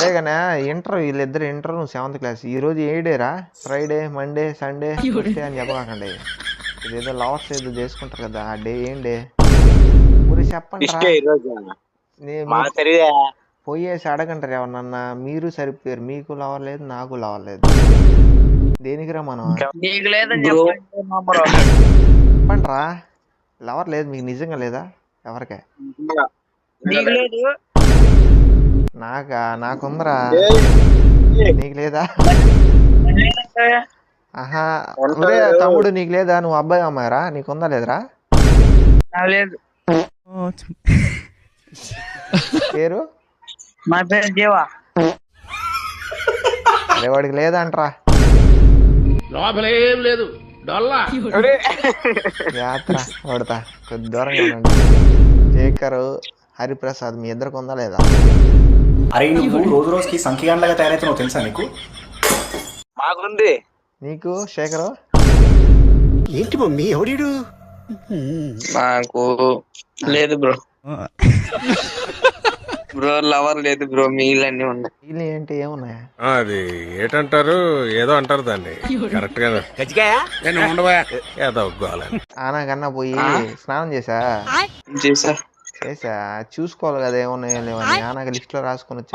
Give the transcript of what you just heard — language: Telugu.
సరేగానే ఇంటర్ వీళ్ళిద్దరు ఇంటర్ నువ్వు 7th క్లాస్. ఈ రోజు ఏ డేరా? ఫ్రైడే, మండే, సండే, ట్యూస్డే అని చెప్పకండి. ఇదేదో లవర్స్ ఏదో చేసుకుంటారు కదా, ఆ డే ఏం డే? ఊరి చెప్పండి రా. పోయేసి అడగంటారు ఎవరన్నా. మీరు సరిపోయారు, మీకు లవర్ లేదు, నాకు లవర్ లేదు. దేనికిరా మనం? చెప్పండి రా. లవర్ లేదు మీకు నిజంగా లేదా? ఎవరికే? నాకుందరా. నీకు లేదా? ఆహా. ఒరే తమ్ముడు నీకు లేదా? నువ్వు అబ్బాయి అమ్మాయిరా? నీకుందా లేదురా? పేరు? మా పేరు జీవా. అరే వాడికి లేదంట్రా. లోపలేం లేదు యాత్ర పడతా కొద్ది దూరంగా ఉండండి. శేఖర్, హరిప్రసాద్ మీ ఇద్దరికి ఉందా లేదా? అరే నువ్వు రోజు రోజుకి సంఖ్యగాండ్లాగా తయారైతున్నావు తెలుసా నీకు? మాకుంది. నీకు శేఖర్? ఏంటి మమ్మీ ఎవడీడు? నాకు లేదు బ్రో. బ్రో లవర్ లేదు బ్రో, మీలన్నీ ఉన్నాయి. వీళ్ళు ఏంటి ఏమున్నాయా? అది ఏటంటారు, ఏదో అంటారు దాన్ని కరెక్ట్ గా. ఆనాకన్నా పోయి స్నానం చేసా చూసుకోవాలి కదా ఏమున్నాయో లేవని. ఆనాక లిస్ట్ లో రాసుకొని వచ్చా.